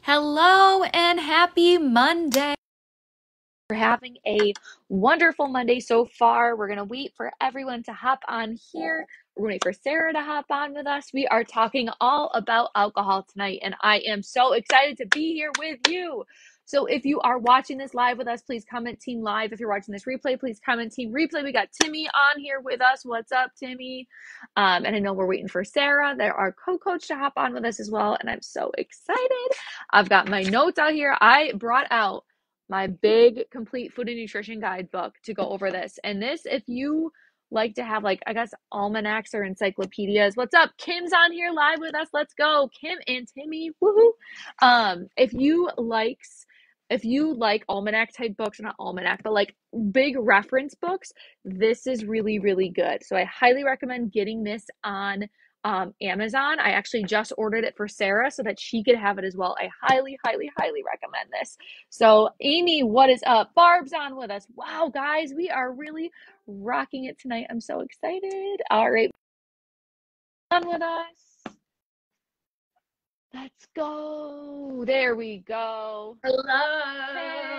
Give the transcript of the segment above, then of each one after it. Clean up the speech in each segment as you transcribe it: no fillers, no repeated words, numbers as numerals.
Hello and happy Monday. We're having a wonderful Monday so far. We're going to wait for everyone to hop on here. We're going to wait for Sarah to hop on with us. We are talking all about alcohol tonight, and I am so excited to be here with you. So if you are watching this live with us, please comment Team Live. If you're watching this replay, please comment Team Replay. We got Timmy on here with us. What's up, Timmy? And I know we're waiting for Sarah, our co-coach, to hop on with us as well, and I'm so excited. I've got my notes out here. I brought out my big complete food and nutrition guidebook to go over this. And this, if you like to have I guess almanacs or encyclopedias. What's up? Kim's on here live with us. Let's go. Kim and Timmy. Woohoo. If you like almanac type books, not almanac, but like big reference books, this is really, really good. So I highly recommend getting this on Amazon. I actually just ordered it for Sarah so that she could have it as well. I highly, highly, highly recommend this. So Amy, what is up? Barb's on with us. Wow, guys, we are really rocking it tonight. I'm so excited. All right, on with us. Let's go. There we go. Hello.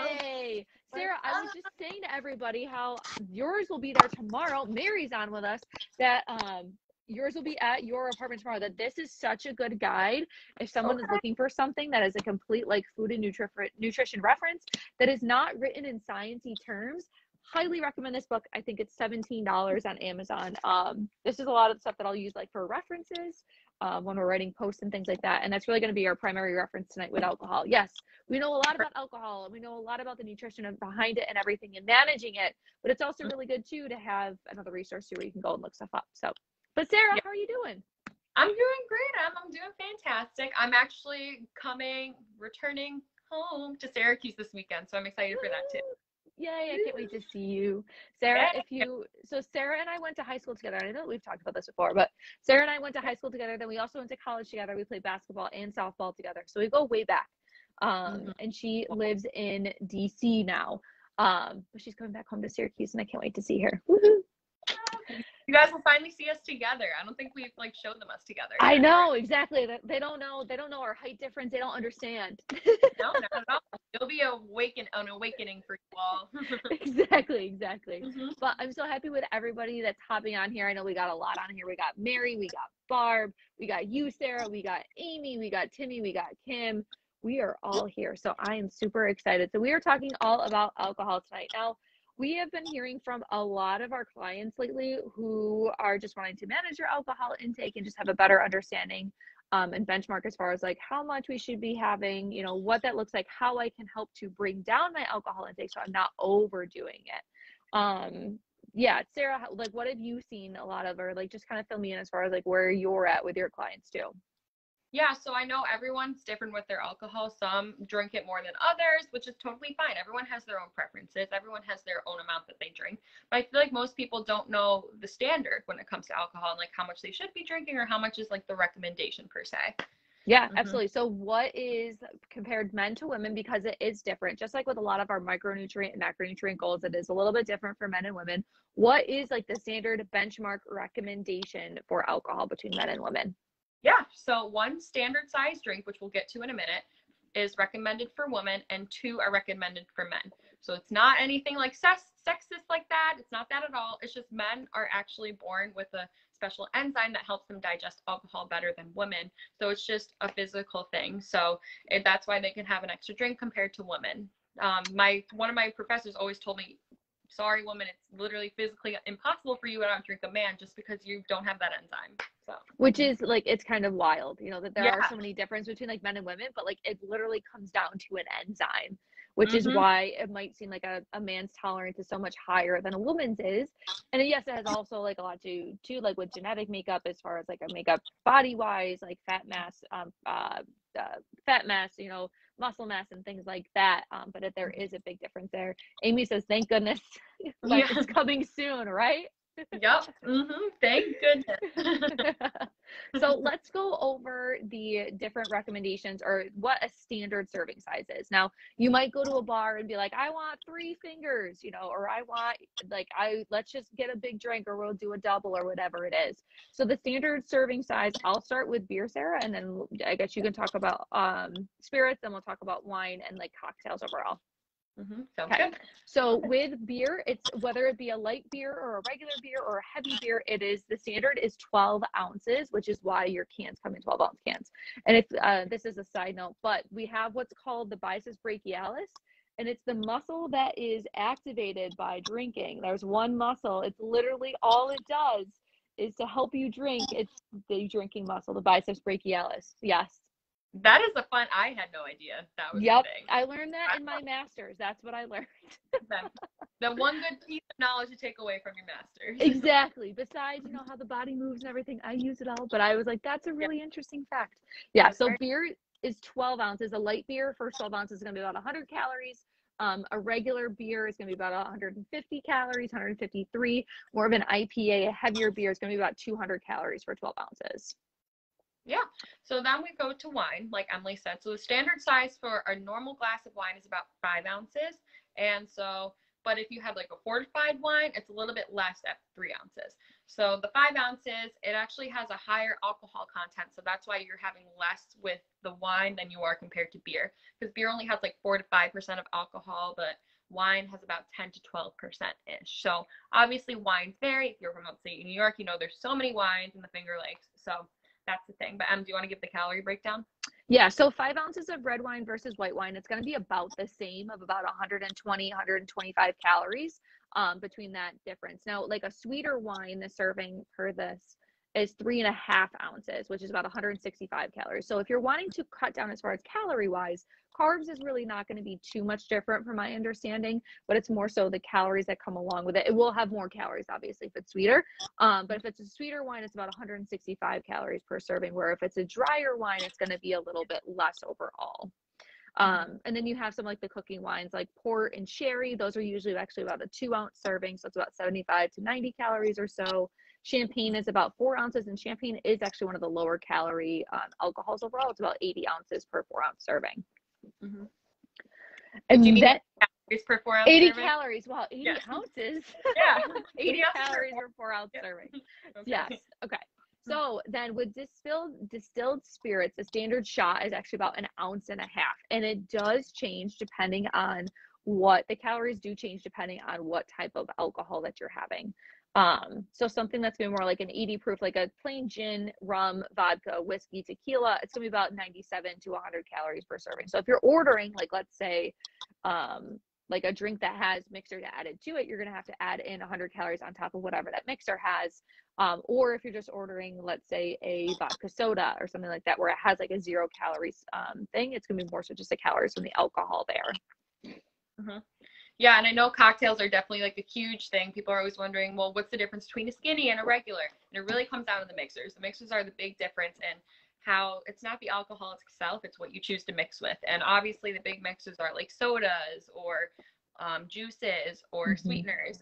Hey. Sarah, I was just saying to everybody how yours will be there tomorrow. Mary's on with us. That yours will be at your apartment tomorrow. That this is such a good guide if someone is looking for something that is a complete food and nutrition reference that is not written in sciencey terms. Highly recommend this book. I think it's $17 on Amazon. This is a lot of the stuff that I'll use for references when we're writing posts and things like that. And that's really going to be our primary reference tonight with alcohol. Yes, we know a lot about alcohol and we know a lot about the nutrition behind it and everything and managing it, but it's also really good too to have another resource too where you can go and look stuff up. So, but Sarah, how are you doing? I'm doing great. I'm doing fantastic. I'm actually returning home to Syracuse this weekend, so I'm excited for that too. Yay, I can't wait to see you. Sarah, so Sarah and I went to high school together. I know that we've talked about this before, but Sarah and I went to high school together. Then we also went to college together. We played basketball and softball together. So we go way back. And she lives in DC now. But she's coming back home to Syracuse and I can't wait to see her. Woo-hoo. You guys will finally see us together. I don't think we've showed them us together yet. I know, exactly. They don't know our height difference. They don't understand. No, not at all. It'll be an awakening for you all. Exactly. But I'm so happy with everybody that's hopping on here. I know we got a lot on here. We got Mary, we got Barb, we got you, Sarah, we got Amy, we got Timmy, we got Kim. We are all here. So I am super excited. So we are talking all about alcohol tonight. Now, we have been hearing from a lot of our clients lately who are just wanting to manage their alcohol intake and just have a better understanding and benchmark as far as how much we should be having, what that looks like, how I can help to bring down my alcohol intake so I'm not overdoing it. Yeah, Sarah, what have you seen a lot of, or just kind of fill me in as far as where you're at with your clients too? Yeah, so I know everyone's different with their alcohol. Some drink it more than others, which is totally fine. Everyone has their own preferences. Everyone has their own amount that they drink. But I feel like most people don't know the standard when it comes to alcohol and how much they should be drinking or how much is the recommendation per se. Yeah, absolutely. So what is compared men to women, because it is different, just like with a lot of our micronutrient and macronutrient goals, it is a little bit different for men and women. What is the standard benchmark recommendation for alcohol between men and women? Yeah, so one standard size drink, which we'll get to in a minute, is recommended for women and 2 are recommended for men. So it's not anything sexist like that. It's not that at all. It's just men are actually born with a special enzyme that helps them digest alcohol better than women. So it's just a physical thing. So that's why they can have an extra drink compared to women. One of my professors always told me, sorry, woman, it's literally physically impossible for you to outdrink a man just because you don't have that enzyme. So, which is it's kind of wild, that there are so many differences between men and women, but it literally comes down to an enzyme, which is why it might seem like a man's tolerance is so much higher than a woman's is. And yes, it has also a lot to do with genetic makeup as far as a makeup body wise, fat mass, muscle mass and things like that. But there is a big difference there. Amy says, thank goodness it's coming soon, right? Yep. Thank goodness. So let's go over the different recommendations or what a standard serving size is. Now, you might go to a bar and be like, I want 3 fingers, or I want let's just get a big drink or we'll do a double or whatever it is. So the standard serving size, I'll start with beer, Sarah, and then I guess you can talk about spirits, and we'll talk about wine and like cocktails overall. Sounds Okay. good. So with beer, it's whether it be a light beer or a regular beer or a heavy beer, the standard is 12 ounces, which is why your cans come in 12-ounce cans. And if this is a side note, but we have what's called the biceps brachialis, and it's the muscle that is activated by drinking. There's one muscle. It's literally all it does is to help you drink. It's the drinking muscle, the biceps brachialis. Yes. That is I had no idea that was a thing. I learned that in my master's. That's what I learned. The one good piece of knowledge to take away from your master's. Exactly. Besides, how the body moves and everything, I use it all. But I was like, that's a really interesting fact. Yeah. So beer is 12 ounces. A light beer, first 12 ounces is going to be about 100 calories. A regular beer is going to be about 150 calories, 153. More of an IPA, a heavier beer is going to be about 200 calories for 12 ounces. Yeah. So then we go to wine, like Emily said. So the standard size for a normal glass of wine is about 5 ounces. And so, but if you have like a fortified wine, it's a little bit less at 3 ounces. So the 5 ounces, it actually has a higher alcohol content. So that's why you're having less with the wine than you are compared to beer. Because beer only has like 4 to 5% of alcohol, but wine has about 10 to 12% ish. So obviously wines vary. If you're from upstate New York, there's so many wines in the Finger Lakes. So that's the thing. But do you want to give the calorie breakdown? Yeah, so 5 ounces of red wine versus white wine, it's going to be about the same, of about 120, 125 calories between that difference. Now, like a sweeter wine, the serving per this is 3.5 ounces, which is about 165 calories. So if you're wanting to cut down as far as calorie wise, carbs is really not going to be too much different from my understanding, but it's more so the calories that come along with it. It will have more calories, obviously, if it's sweeter. But if it's a sweeter wine, it's about 165 calories per serving, where if it's a drier wine, it's going to be a little bit less overall. And then you have some like the cooking wines like port and sherry. Those are usually actually about a 2-ounce serving. So it's about 75 to 90 calories or so. Champagne is about 4 ounces, and champagne is actually one of the lower calorie alcohols overall. It's about 80 ounces per 4-ounce serving. And then calories per 4 ounce 80 serving? Calories. Wow, 80 ounces. Yeah. 80 calories per 4-ounce serving. Okay. Yes. Okay. So then with distilled spirits, the standard shot is actually about 1.5 ounces, and it does change depending on the calories do change depending on what type of alcohol that you're having. So something that's going to be more like an 80 proof, like a plain gin, rum, vodka, whiskey, tequila, it's going to be about 97 to 100 calories per serving. So if you're ordering, like, let's say, like a drink that has mixer added to it, you're going to have to add in 100 calories on top of whatever that mixer has. Or if you're just ordering, let's say, a vodka soda or something like that, where it has like a 0 calories thing, it's going to be more so just the calories from the alcohol there. Yeah, and I know cocktails are definitely like a huge thing. People are always wondering, well, what's the difference between a skinny and a regular? And it really comes down to the mixers. The mixers are the big difference, and how it's not the alcohol itself, it's what you choose to mix with. And obviously the big mixers are like sodas or juices or sweeteners.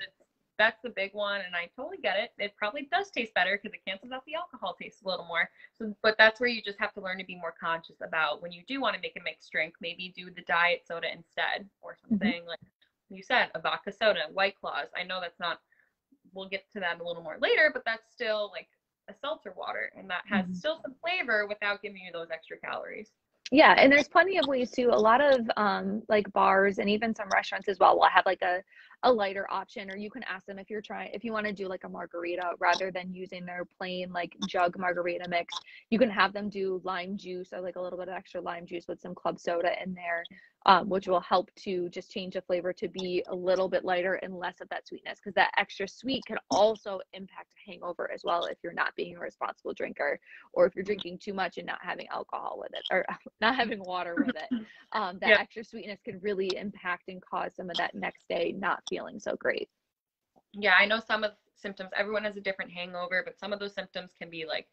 That's the big one, and I totally get it. It probably does taste better because it cancels out the alcohol taste a little more. So, but that's where you just have to learn to be more conscious about when you do want to make a mixed drink. Maybe do the diet soda instead, or something like you said, a vodka soda, White Claws. I know that's not, we'll get to that a little more later, but that's still like a seltzer water, and that has still some flavor without giving you those extra calories. Yeah, and there's plenty of ways to. A lot of like bars and even some restaurants as well will have like a lighter option, or you can ask them if you want to do like a margarita rather than using their plain like jug margarita mix. You can have them do lime juice or like a little bit of extra lime juice with some club soda in there, which will help to just change the flavor to be a little bit lighter and less of that sweetness, because that extra sweet can also impact a hangover as well if you're not being a responsible drinker, or if you're drinking too much and not having alcohol with it, or not having water with it. That extra sweetness can really impact and cause some of that next day not feeling so great. Yeah, I know some of the symptoms, everyone has a different hangover, but some of those symptoms can be like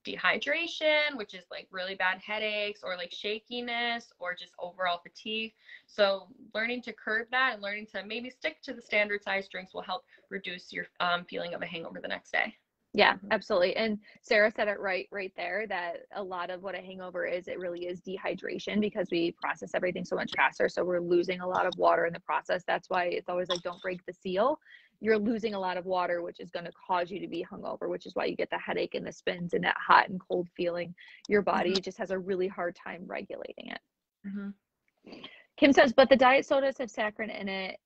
dehydration, which is like really bad headaches or like shakiness or just overall fatigue. So learning to curb that and learning to maybe stick to the standard size drinks will help reduce your feeling of a hangover the next day. Yeah, absolutely. And Sarah said it right there, that a lot of what a hangover is, it really is dehydration, because we process everything so much faster. So we're losing a lot of water in the process. That's why it's always like, don't break the seal. You're losing a lot of water, which is going to cause you to be hungover, which is why you get the headache and the spins and that hot and cold feeling. Your body just has a really hard time regulating it. Kim says, but the diet sodas have saccharin in it,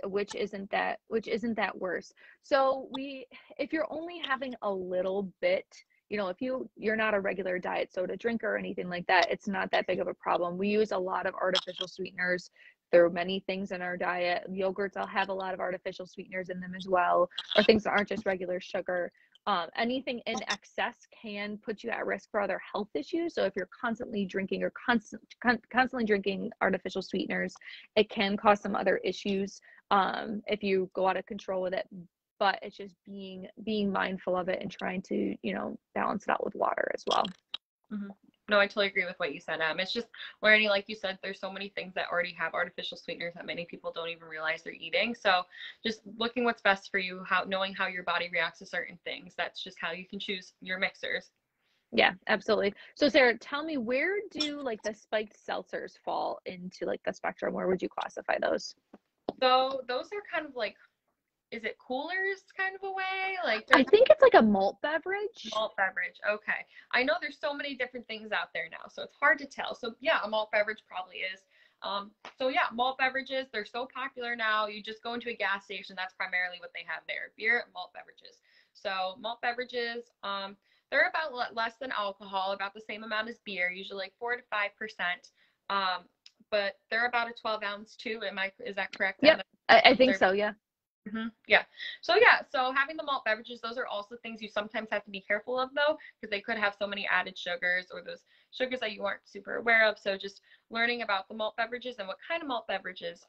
which isn't that worse. So if you're only having a little bit, if you're not a regular diet soda drinker or anything like that, it's not that big of a problem. We use a lot of artificial sweeteners. There are many things in our diet. Yogurts, I'll have a lot of artificial sweeteners in them as well, or things that aren't just regular sugar. Anything in excess can put you at risk for other health issues. So if you're constantly drinking or constantly drinking artificial sweeteners, it can cause some other issues if you go out of control with it. But it's just being mindful of it and trying to, balance it out with water as well. No, I totally agree with what you said. It's just learning, like you said, there's so many things that already have artificial sweeteners that many people don't even realize they're eating. So just looking what's best for you, knowing how your body reacts to certain things. That's just how you can choose your mixers. Yeah, absolutely. So Sarah, tell me, where do like the spiked seltzers fall into like the spectrum? Where would you classify those? So those are kind of like, is it coolers kind of a way? Like, I think it's like a malt beverage. Malt beverage. Okay. I know there's so many different things out there now, so it's hard to tell. So yeah, a malt beverage probably is. So yeah, malt beverages, they're so popular now. You just go into a gas station, that's primarily what they have there. Beer and malt beverages. So malt beverages, they're about less than alcohol, about the same amount as beer, usually like 4 to 5%. But they're about a 12-ounce too. Is that correct? Yep. I think so, yeah. Yeah. So having the malt beverages, those are also things you sometimes have to be careful of though, because they could have so many added sugars or those sugars that you aren't super aware of. So just learning about the malt beverages and what kind of malt beverages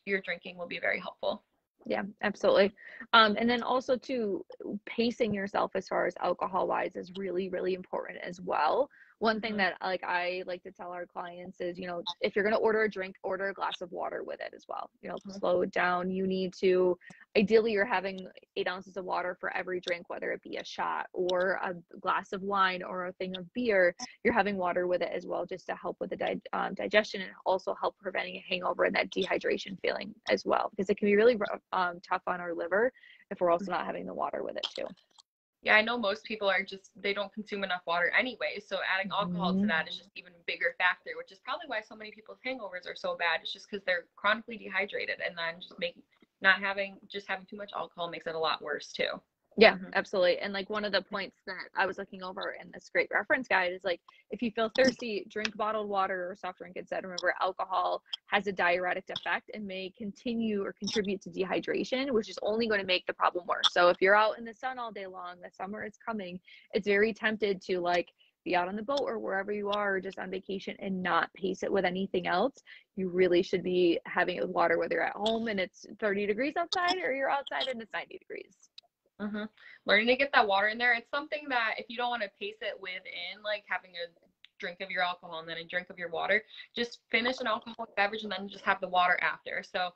you're drinking will be very helpful. Yeah, absolutely. And then also too, pacing yourself as far as alcohol wise is really, really important as well. One thing that I like to tell our clients is, if you're going to order a drink, order a glass of water with it as well. Slow it down. You need to, ideally you're having 8 ounces of water for every drink, whether it be a shot or a glass of wine or a thing of beer, you're having water with it as well, just to help with the digestion and also help preventing a hangover and that dehydration feeling as well, because it can be really tough on our liver if we're also not having the water with it too. Yeah, I know most people they don't consume enough water anyway. So adding alcohol to that is just even a bigger factor, which is probably why so many people's hangovers are so bad. It's just because they're chronically dehydrated, and then just having too much alcohol makes it a lot worse too. Yeah, absolutely. And like one of the points that I was looking over in this great reference guide is like, if you feel thirsty, drink bottled water or soft drink instead. Remember, alcohol has a diuretic effect and may continue or contribute to dehydration, which is only going to make the problem worse. So if you're out in the sun all day long, the summer is coming, it's very tempted to like be out on the boat or wherever you are, or just on vacation, and not pace it with anything else. You really should be having it with water, whether you're at home and it's 30 degrees outside or you're outside and it's 90 degrees. Learning to get that water in there. It's something that if you don't want to pace it within, like having a drink of your alcohol and then a drink of your water, just finish an alcoholic beverage and then just have the water after. So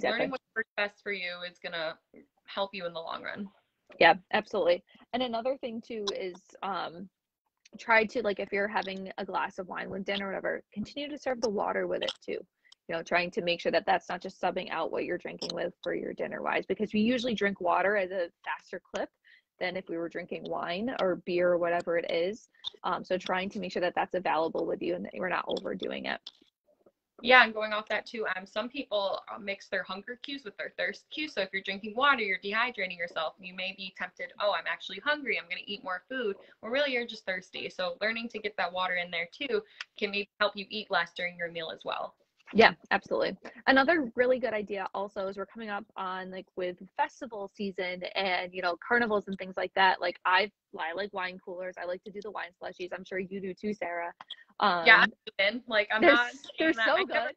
learning what works best for you is going to help you in the long run. Yeah, absolutely. And another thing too is try to, like, if you're having a glass of wine with dinner or whatever, continue to serve the water with it too. Trying to make sure that that's not just subbing out what you're drinking with for your dinner wise, because we usually drink water at a faster clip than if we were drinking wine or beer or whatever it is. So trying to make sure that that's available with you and that you're not overdoing it. Yeah, and going off that too, some people mix their hunger cues with their thirst cues. So if you're drinking water, you're dehydrating yourself. You may be tempted, oh, I'm actually hungry, I'm going to eat more food. Well, really, you're just thirsty. So learning to get that water in there too can maybe help you eat less during your meal as well. Yeah, absolutely. Another really good idea also is we're coming up on like with festival season and, carnivals and things like that. Like I like wine coolers. I like to do the wine slushies. I'm sure you do too, Sarah. Yeah, I'm not. They're so good.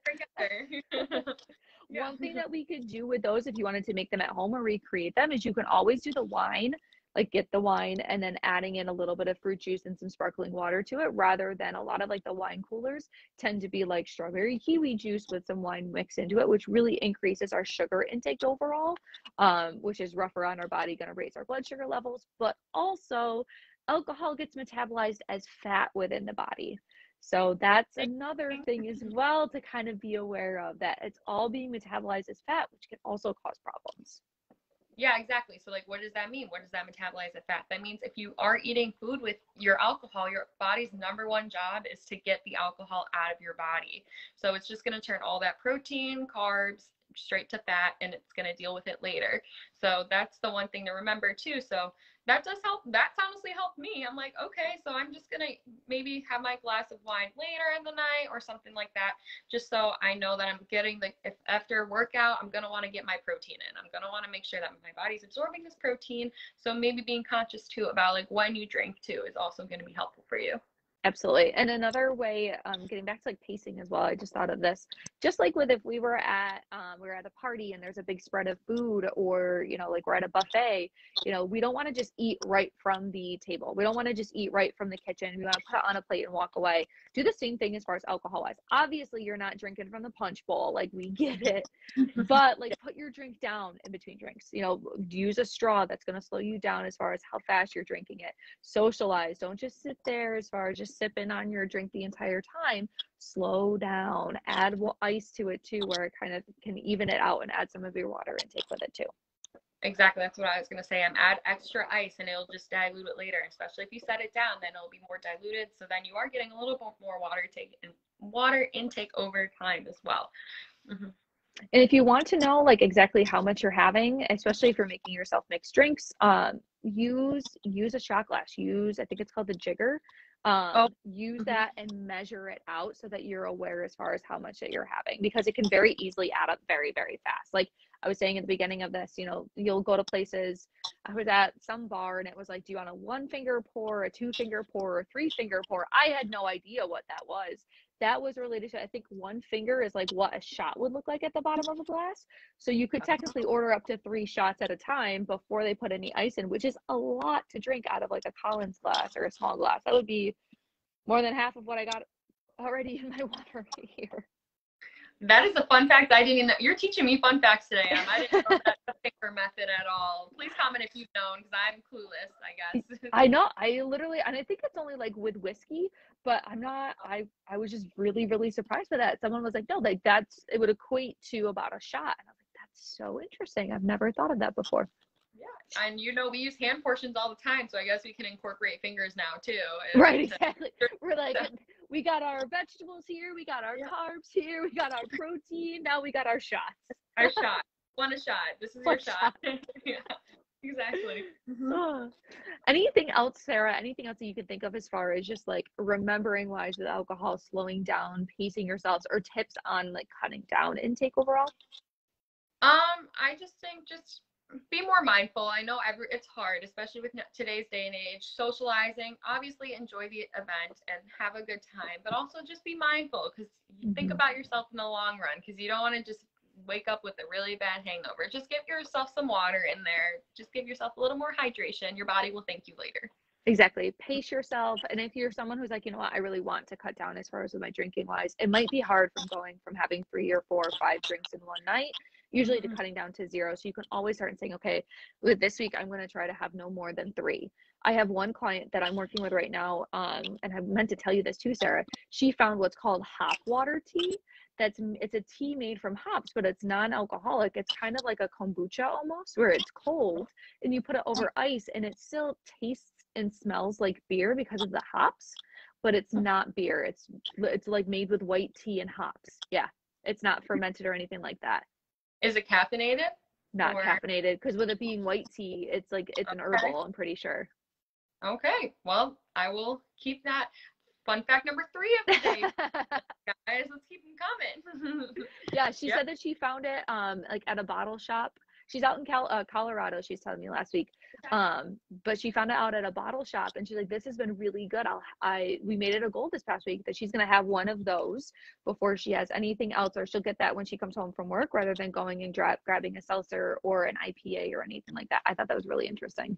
Yeah. One thing that we could do with those, if you wanted to make them at home or recreate them, is you can always do the wine like get the wine and then adding in a little bit of fruit juice and some sparkling water to it, rather than a lot of like the wine coolers tend to be like strawberry kiwi juice with some wine mixed into it, which really increases our sugar intake overall, which is rougher on our body, going to raise our blood sugar levels, but also alcohol gets metabolized as fat within the body. So that's another thing as well to kind of be aware of, that it's all being metabolized as fat, which can also cause problems. Yeah, exactly. So like, what does that mean? What does that metabolize as fat? That means if you are eating food with your alcohol, your body's number one job is to get the alcohol out of your body. So it's just going to turn all that protein, carbs, straight to fat, and it's going to deal with it later. So that's the one thing to remember too. So that does help. That's honestly helped me. I'm like, okay, so I'm just going to maybe have my glass of wine later in the night or something like that, just so I know that I'm getting the, if after workout, I'm going to want to get my protein in. I'm going to want to make sure that my body's absorbing this protein. So maybe being conscious too about like when you drink too is also going to be helpful for you. Absolutely. And another way, getting back to like pacing as well, I just thought of this, just like with if we were at a party and there's a big spread of food, or, you know, like we're at a buffet, you know, we don't want to just eat right from the table. We don't want to just eat right from the kitchen. We want to put it on a plate and walk away. Do the same thing as far as alcohol wise. Obviously, you're not drinking from the punch bowl, like we get it, but like put your drink down in between drinks. You know, use a straw. That's going to slow you down as far as how fast you're drinking it. Socialize. Don't just sit there as far as just sipping on your drink the entire time. Slow down. Add ice to it too, where it kind of can even it out, and add some of your water intake with it too. Exactly. That's what I was going to say. Add extra ice and it'll just dilute it later, especially if you set it down, then it'll be more diluted. So then you are getting a little bit more water intake over time as well. Mm-hmm. And if you want to know like exactly how much you're having, especially if you're making yourself mixed drinks, use a shot glass. Use, I think it's called the jigger. Use that and measure it out so that you're aware as far as how much that you're having, because it can very easily add up very, very fast. Like I was saying at the beginning of this, you know, you'll go to places. I was at some bar and it was like, do you want a 1-finger pour, a 2-finger pour, or a 3-finger pour? I had no idea what that was. That was related to, I think 1 finger is like what a shot would look like at the bottom of a glass. So you could technically order up to 3 shots at a time before they put any ice in, which is a lot to drink out of like a Collins glass or a small glass. That would be more than half of what I got already in my water right here. That is a fun fact I didn't know. You're teaching me fun facts today. I didn't know that's the finger method at all. Please comment if you've known, because I'm clueless, I guess. I know. I literally, and I think it's only like with whiskey, but I'm not, I was just really, really surprised by that. Someone was like, no, like it would equate to about a shot. And I was like, that's so interesting. I've never thought of that before. Yeah. And you know, we use hand portions all the time, so I guess we can incorporate fingers now too. Right, exactly. We're like, we got our vegetables here, we got our carbs here, we got our protein, now we got our shots. Our shot. Want a shot. This is your shot. Yeah, exactly. Anything else, Sarah? Anything else that you could think of as far as just like remembering wise with alcohol, slowing down, pacing yourselves, or tips on like cutting down intake overall? I just think just be more mindful. I know it's hard, especially with today's day and age. Socializing, obviously enjoy the event and have a good time, but also just be mindful, because think about yourself in the long run, because you don't want to just wake up with a really bad hangover. Just give yourself some water in there. Just give yourself a little more hydration. Your body will thank you later. Exactly. Pace yourself. And if you're someone who's like, you know what, I really want to cut down as far as with my drinking wise, it might be hard from going from having 3 or 4 or 5 drinks in one night, usually to cutting down to 0. So you can always start and saying, okay, with this week, I'm going to try to have no more than 3. I have one client that I'm working with right now, and I meant to tell you this too, Sarah. She found what's called hop water tea. It's a tea made from hops, but it's non-alcoholic. It's kind of like a kombucha almost, where it's cold and you put it over ice and it still tastes and smells like beer because of the hops, but it's not beer. It's like made with white tea and hops. Yeah, it's not fermented or anything like that. Is it caffeinated? Not caffeinated, because with it being white tea, it's like it's an herbal, I'm pretty sure. Okay, well, I will keep that. Fun fact number 3 of the day. Guys, let's keep them coming. Yeah, she said that she found it like at a bottle shop. She's out in Colorado, she's telling me last week. But she found it out at a bottle shop, and she's like, this has been really good. We made it a goal this past week that she's gonna have one of those before she has anything else, or she'll get that when she comes home from work, rather than going and grabbing a seltzer or an IPA or anything like that. I thought that was really interesting.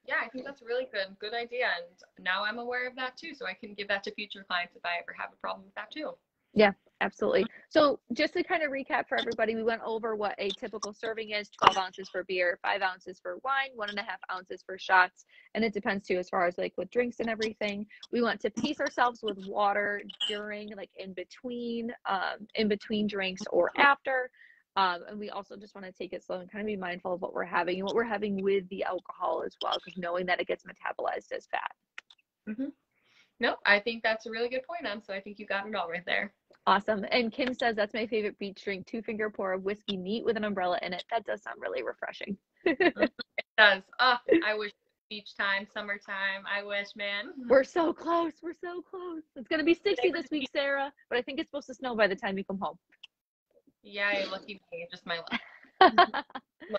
Yeah, I think that's a really good idea. And now I'm aware of that too. So I can give that to future clients if I ever have a problem with that too. Yeah, absolutely. So just to kind of recap for everybody, we went over what a typical serving is: 12 ounces for beer, 5 ounces for wine, 1.5 ounces for shots. And it depends too, as far as like with drinks and everything. We want to pace ourselves with water during, like in between drinks or after. And we also just want to take it slow and kind of be mindful of what we're having and what we're having with the alcohol as well, because knowing that it gets metabolized as fat. Mm-hmm. Nope, I think that's a really good point, Em. So I think you got it all right there. Awesome. And Kim says that's my favorite beach drink: 2-finger pour of whiskey neat with an umbrella in it. That does sound really refreshing. It does. Oh, I wish beach time, summertime. I wish, man. We're so close. We're so close. It's going to be 60 this week, Sarah, but I think it's supposed to snow by the time you come home. Yeah, lucky me. Just my luck.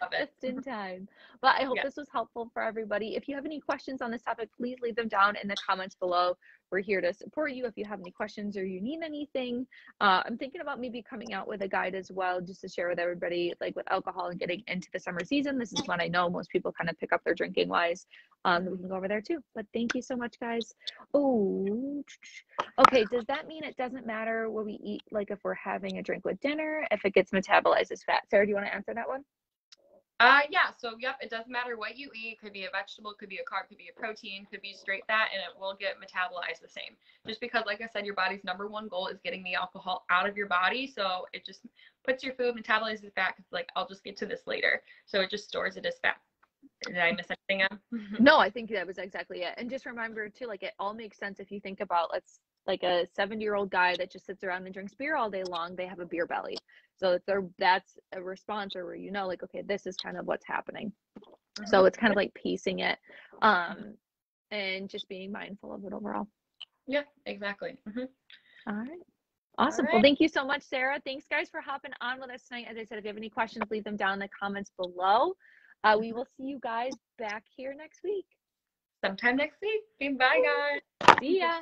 Love it. Just in time. But I hope Yeah. this was helpful for everybody. If you have any questions on this topic, please leave them down in the comments below. We're here to support you if you have any questions or you need anything. I'm thinking about maybe coming out with a guide as well, just to share with everybody, like with alcohol and getting into the summer season. This is when I know most people kind of pick up their drinking wise. We can go over there too. But thank you so much, guys. Oh, okay. Does that mean it doesn't matter what we eat, like if we're having a drink with dinner, if it gets metabolized as fat? Sarah, do you want to answer that one? Yeah, so yep, it doesn't matter what you eat. Could be a vegetable, could be a carb, could be a protein, could be straight fat, and it will get metabolized the same. Just because, like I said, your body's #1 goal is getting the alcohol out of your body. So it just puts your food, metabolizes fat, because like, I'll just get to this later. So it just stores it as fat. Did I miss anything up? No, I think that was exactly it. And just remember too, like it all makes sense if you think about, let's like a 70-year-old guy that just sits around and drinks beer all day long, they have a beer belly. So that's a response, or where you know, like, okay, this is kind of what's happening. So it's kind of like pacing it, and just being mindful of it overall. Yeah, exactly. All right. Awesome. All right. Well, thank you so much, Sarah. Thanks, guys, for hopping on with us tonight. As I said, if you have any questions, leave them down in the comments below. We will see you guys back here next week. Sometime next week. Bye, guys. See ya.